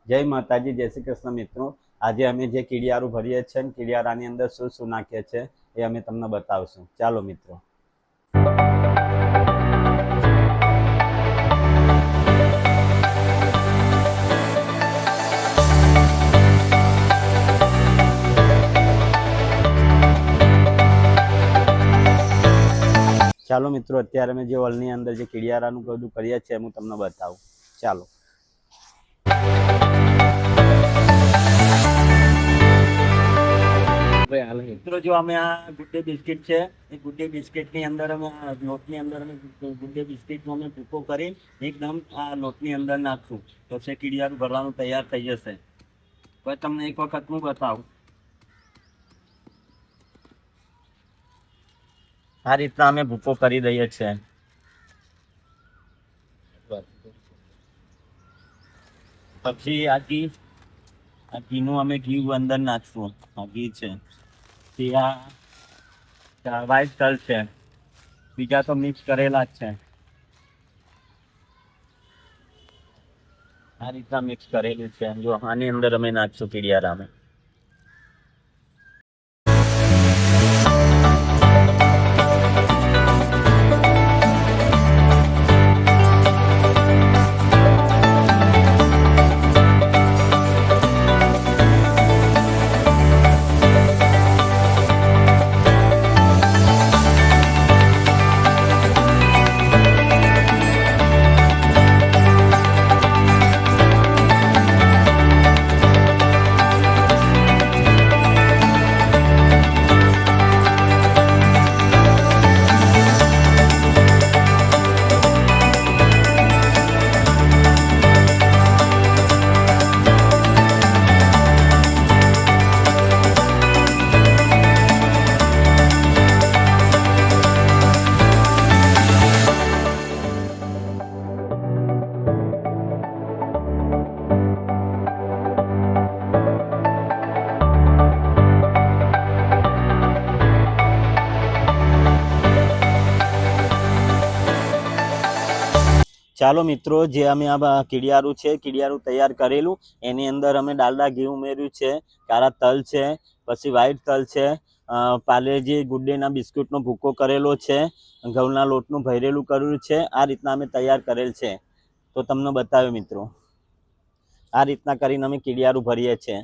જય માતાજી, જય શ્રી કૃષ્ણ મિત્રો। આજે અમે જે કીડિયારું ભરીએ છીએ ને કીડિયારાની અંદર શું શું નાખીએ છીએ એ અમે તમને બતાવશું। ચાલો મિત્રો। ચાલો મિત્રો, અત્યારે અમે જે વલની અંદર જે કીડિયારાનું બધું કરીએ છીએ હું તમને બતાવું। ચાલો। મિત્રો જો અમે આ ગુડ ડે બિસ્કિટ છે એ ગુડ ડે બિસ્કિટની અંદર અમે લોટની અંદર અમે ગુડ ડે બિસ્કિટનો અમે ભૂકો કરી એકદમ આ લોટની અંદર નાખશું તો છે કીડિયારું ભરવાનું તૈયાર થઈ જશે। હવે તમને એક વખત હું બતાવું। આ રીતના અમે ભૂકો કરી દઈએ છીએ। પછી આ ઘીનું અમે ઘી અંદર નાખશું। આ ઘી છે, આ વ્હાઈટ તલ છે, બીજા તો મિક્સ કરેલા જ છે। આ રીતના મિક્સ કરેલું છે। જો આની અંદર અમે નાખશું કીડિયારા। ચાલો મિત્રો, જે અમે આ કીડિયારું છે કીડિયારું તૈયાર કરેલું એની અંદર અમે ડાલડા ઘી ઉમેર્યું છે, કાળા તલ છે, પછી વ્હાઈટ તલ છે, પાર્લેજી ગુડ ડેના બિસ્કુટનો ભૂકો કરેલો છે, ઘઉંના લોટનું ભરેલું કરેલું છે। આ રીતના અમે તૈયાર કરેલ છે તો તમને બતાવ્યું મિત્રો। આ રીતના કરીને અમે કીડિયારું ભરીએ છીએ।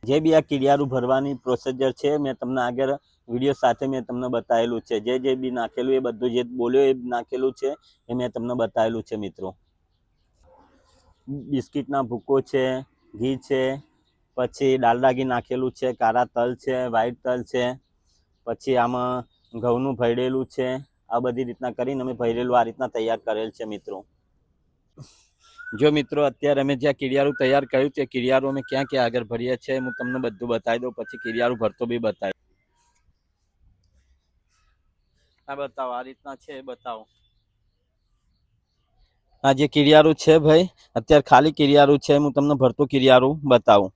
જે બી આ કીડિયારું ભરવાની પ્રોસિજર છે મેં તમને આગળ વિડીયો સાથે મેં તમને બતાવેલું છે। જે બી નાખેલું એ બધું જે બોલ્યો એ નાખેલું છે એ મેં તમને બતાવેલું છે મિત્રો। બિસ્કિટના ભૂકો છે, ઘી છે, પછી ડાલડા ઘી નાખેલું છે, કાળા તલ છે, વ્હાઈટ તલ છે, પછી આમાં ઘઉંનું ભરેલું છે। આ બધી રીતના કરીને અમે ભરેલું આ રીતના તૈયાર કરેલ છે મિત્રો। જો મિત્રો, અત્યારે અમે જ્યાં કીડિયારું તૈયાર કર્યું તે કીડિયારું અમે ક્યાં ક્યાં આગળ ભરીએ છીએ હું તમને બધું બતાવી દઉં, પછી કીડિયારું ભરતો બી બતાવી। આ બતાવો, આ રીતના છે એ બતાવો। આ જે કીડિયારું છે ભાઈ, અત્યારે ખાલી કીડિયારું છે, હું તમને ભરતું કીડિયારું બતાવું।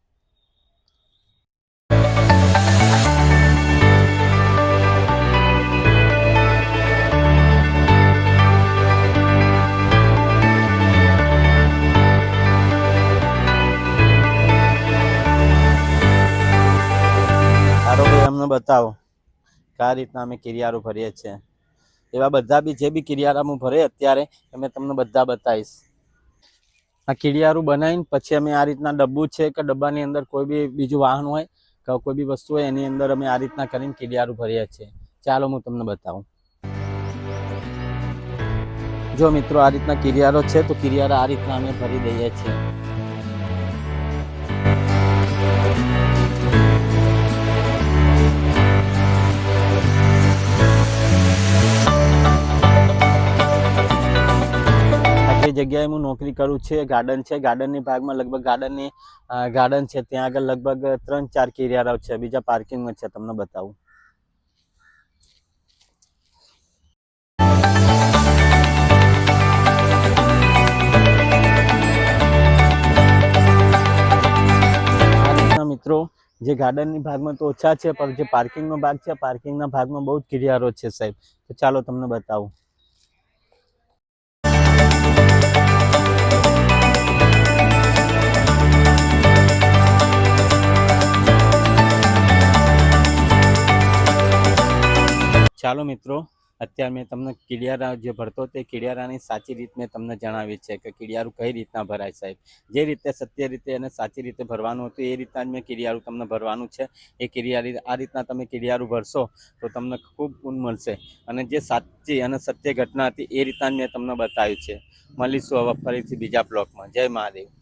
સારો ભાઈ અમને બતાવો કે આ રીતના અમે કીડિયારું ભરીએ છીએ। એવા બધા બી જે બી કીડિયારા હું ભરે અત્યારે અમે તમને બધા બતાવીશ। આ કીડિયારું બનાવીને પછી અમે આ રીતના ડબ્બું છે કે ડબ્બાની અંદર કોઈ બી બીજું વાહન હોય કે કોઈ બી વસ્તુ હોય એની અંદર અમે આ રીતના કરીને કીડિયારું ભરીએ છીએ। ચાલો હું તમને બતાવું। જો મિત્રો, આ રીતના કીડિયારો છે તો કીડિયારા આ રીતના અમે ભરી દઈએ છીએ। જે જગ્યાએ હું નોકરી કરું છે ગાર્ડન છે, ગાર્ડનની ભાગમાં લગભગ ગાર્ડન છે ત્યાં આગળ લગભગ 3-4 કીડિયારાઓ છે, બીજા પાર્કિંગમાં છે, તમને બતાવું। મિત્રો જે ગાર્ડનની ભાગમાં તો ઓછા છે, પણ જે પાર્કિંગનો ભાગ છે પાર્કિંગના ભાગમાં બહુ જ કીડિયારો છે સાહેબ। તો ચાલો તમને બતાવું। ચાલો મિત્રો, અત્યારે મેં તમને કીડિયારા જે ભરતો તે કીડિયારાની સાચી રીત મેં તમને જણાવી છે કે કીડિયારું કઈ રીતના ભરાય સાહેબ. જે રીતે સત્ય રીતે અને સાચી રીતે ભરવાનું હતું એ રીતના જ મેં કીડિયારું તમને ભરવાનું છે. એ કીડિયારી આ રીતના તમે કીડિયારું ભરશો તો તમને ખૂબ ગુણ મળશે. અને જે સાચી અને સત્ય ઘટના હતી એ રીતના જ મેં તમને બતાવ્યું છે. મળીશું હવે ફરીથી બીજા બ્લોગમાં. જય મહાદેવ.